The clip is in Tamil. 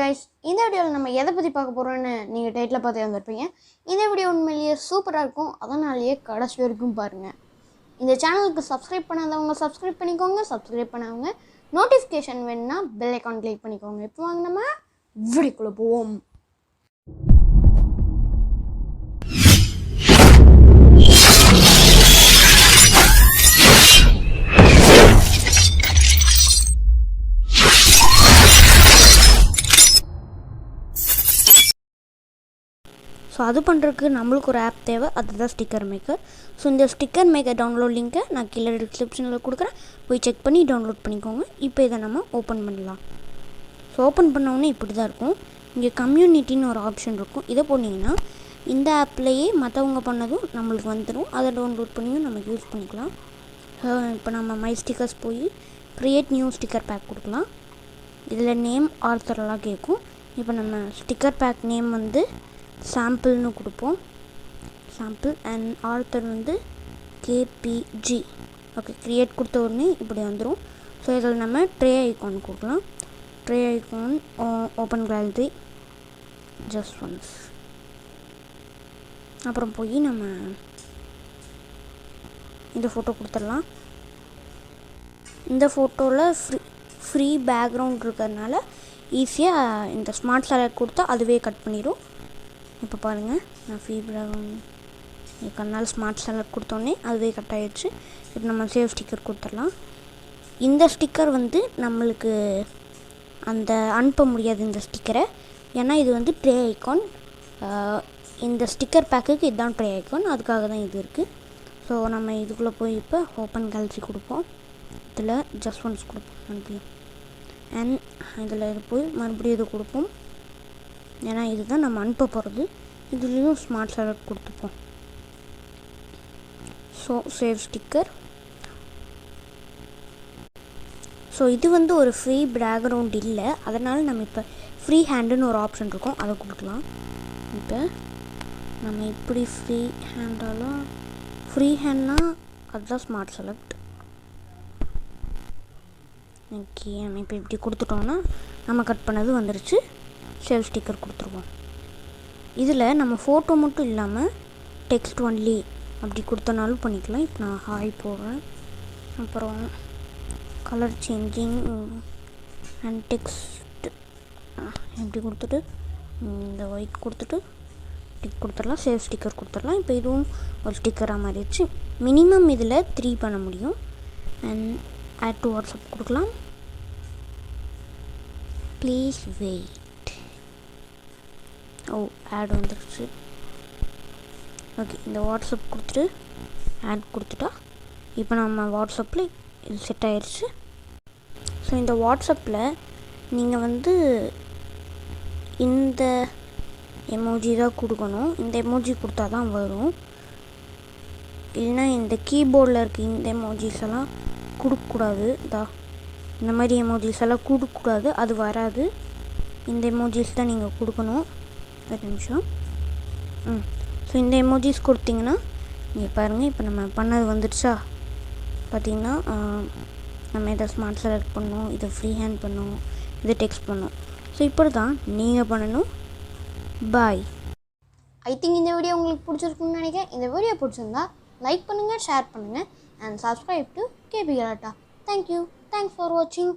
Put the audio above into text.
கைஸ், இந்த வீடியோவில் நம்ம எதை பற்றி பார்க்க போகிறோன்னு நீங்கள் டைட்டில் பார்த்து வந்திருப்பீங்க. இந்த வீடியோ உண்மையிலேயே சூப்பராக இருக்கும். அதனாலேயே கடைசி வரைக்கும் பாருங்கள். இந்த சேனலுக்கு சப்ஸ்கிரைப் பண்ணாதவங்க சப்ஸ்கிரைப் பண்ணிக்கோங்க. சப்ஸ்கிரைப் பண்ணவங்க நோட்டிஃபிகேஷன் வேணுன்னா பெல் ஐக்கான் கிளிக் பண்ணிக்கோங்க. இப்போ வாங்க நம்ம வீடியோக்குள்ளே போவோம். ஸோ அது பண்ணுறதுக்கு நம்மளுக்கு ஒரு ஆப் தேவை, அதுதான் ஸ்டிக்கர் மேக்கர். ஸோ இந்த ஸ்டிக்கர் மேக்கர் டவுன்லோட் லிங்க்கை நான் கீழே டிஸ்கிரிப்ஷனில் கொடுக்குறேன், போய் செக் பண்ணி டவுன்லோட் பண்ணிக்கோங்க. இப்போ இதை நம்ம ஓப்பன் பண்ணலாம். ஸோ ஓப்பன் பண்ணோடனே இப்படி தான் இருக்கும். இங்கே கம்யூனிட்டின்னு ஒரு ஆப்ஷன் இருக்கும். இதை போட்டிங்கன்னா இந்த ஆப்லேயே மற்றவங்க பண்ணதும் நம்மளுக்கு வந்துடும். அதை டவுன்லோட் பண்ணியும் நம்ம யூஸ் பண்ணிக்கலாம். இப்போ நம்ம மை ஸ்டிக்கர்ஸ் போய் க்ரியேட் நியூ ஸ்டிக்கர் பேக் கொடுக்கலாம். இதில் நேம் ஆர்த்தரெல்லாம் கேட்கும். இப்போ நம்ம ஸ்டிக்கர் பேக் நேம் வந்து சாம்பிள்னு கொடுப்போம். சாம்பிள் அண்ட் ஆர்த்தர் வந்து கேபிஜி. ஓகே, க்ரியேட் கொடுத்த உடனே இப்படி வந்துடும். ஸோ இதில் நம்ம ட்ரே ஐக்கான் கொடுக்கலாம். Tray icon open gallery just once. அப்புறம் போய் நம்ம இந்த ஃபோட்டோ கொடுத்துடலாம். இந்த ஃபோட்டோவில் ஃப்ரீ பேக்ரவுண்ட் இருக்கிறதுனால ஈஸியாக இந்த ஸ்மார்ட் செலக்ட் கொடுத்தா அதுவே கட் பண்ணிடும். இப்போ பாருங்கள், நான் ஃப்ரீ பேக்ரவுண்ட் இருக்கறனால ஸ்மார்ட் செலக்ட் கொடுத்தோன்னே அதுவே கட் ஆகிடுச்சு. இப்போ நம்ம சேவ் ஸ்டிக்கர் கொடுத்துடலாம். இந்த ஸ்டிக்கர் வந்து நம்மளுக்கு அந்த அனுப்ப முடியாது இந்த ஸ்டிக்கரை, ஏன்னா இது வந்து ட்ரே ஐக்கான். இந்த ஸ்டிக்கர் பேக்குக்கு இதுதான் ட்ரே ஐக்கான், அதுக்காக தான் இது இருக்குது. ஸோ நம்ம இதுக்குள்ளே போய் இப்போ ஓப்பன் கேலரி கொடுப்போம். இதில் ஜஸ்ட் ஒன்ஸ் கொடுப்போம் மறுபடியும். அண்ட் இதில் இது போய் மறுபடியும் இது கொடுப்போம், ஏன்னா இதுதான் நம்ம அனுப்ப போகிறது. இதுலேயும் ஸ்மார்ட் செலக்ட் கொடுத்துப்போம். So save sticker. ஸோ இது வந்து ஒரு ஃப்ரீ பேக்ரவுண்ட் இல்லை, அதனால் நம்ம இப்போ ஃப்ரீ ஹேண்டுன்னு ஒரு ஆப்ஷன் இருக்கும், அதை கொடுக்கலாம். இப்போ நம்ம இப்படி ஃப்ரீ ஹேண்டாலும் ஃப்ரீ ஹேண்ட்னா அதுதான் ஸ்மார்ட் செலக்ட். ஓகே, நம்ம இப்போ இப்படி கொடுத்துட்டோன்னா நம்ம கட் பண்ணது வந்துருச்சு. சேவ் ஸ்டிக்கர் கொடுத்துருவோம். இதில் நம்ம ஃபோட்டோ மட்டும் இல்லாமல் டெக்ஸ்ட் ஒன்லி அப்படி கொடுத்தனாலும் பண்ணிக்கலாம். இப்போ நான் ஹாய் போடுறேன். அப்புறம் கலர் சேஞ்சிங் அண்ட் டெக்ஸ்ட் இப்படி கொடுத்துட்டு இந்த ஒயிட் கொடுத்துட்டு டிக் கொடுத்துடலாம். சேவ் ஸ்டிக்கர் கொடுத்துடலாம். இப்போ இதுவும் ஒரு ஸ்டிக்கராக மாறிடுச்சு. மினிமம் இதில் 3 பண்ண முடியும். அண்ட் ஆட் டு வாட்ஸ்அப் கொடுக்கலாம். Please wait. ஆட் வந்துடுச்சு. ஓகே, இந்த வாட்ஸ்அப் கொடுத்துட்டு ஆட் கொடுத்துட்டா இப்போ நம்ம வாட்ஸ்அப்பில் இது செட் ஆயிடுச்சு. ஸோ இந்த வாட்ஸ்அப்பில் நீங்கள் வந்து இந்த எமோஜி தான் கொடுக்கணும். இந்த எமோஜி கொடுத்தா தான் வரும், இல்லைன்னா இந்த கீபோர்டில் இருக்க இந்த எமோஜிஸ் எல்லாம் கொடுக்கக்கூடாது. இந்த மாதிரி எமோஜிஸ் எல்லாம் கொடுக்கக்கூடாது, அது வராது. இந்த எமோஜிஸ் தான் நீங்கள் கொடுக்கணும். ஒரு நிமிஷம். ஸோ இந்த எமோஜிஸ் கொடுத்தீங்கன்னா நீங்கள் பாருங்கள், இப்போ நம்ம பண்ணது வந்துடுச்சா. பார்த்திங்கன்னா நம்ம இதை ஸ்மார்ட் செலக்ட் பண்ணோம், இதை ஃப்ரீ ஹேண்ட் பண்ணோம், இதை டெக்ஸ்ட் பண்ணோம். ஸோ இப்படி தான் நீங்கள் பண்ணணும். பாய். ஐ திங்க் இந்த வீடியோ உங்களுக்கு பிடிச்சிருக்குன்னு நினைக்கிறேன். இந்த வீடியோ பிடிச்சிருந்தா லைக் பண்ணுங்கள், ஷேர் பண்ணுங்கள் அண்ட் சப்ஸ்கிரைப் டு கேபி கலாட்டா. தேங்க்யூ. தேங்க்ஸ் ஃபார் வாட்சிங்.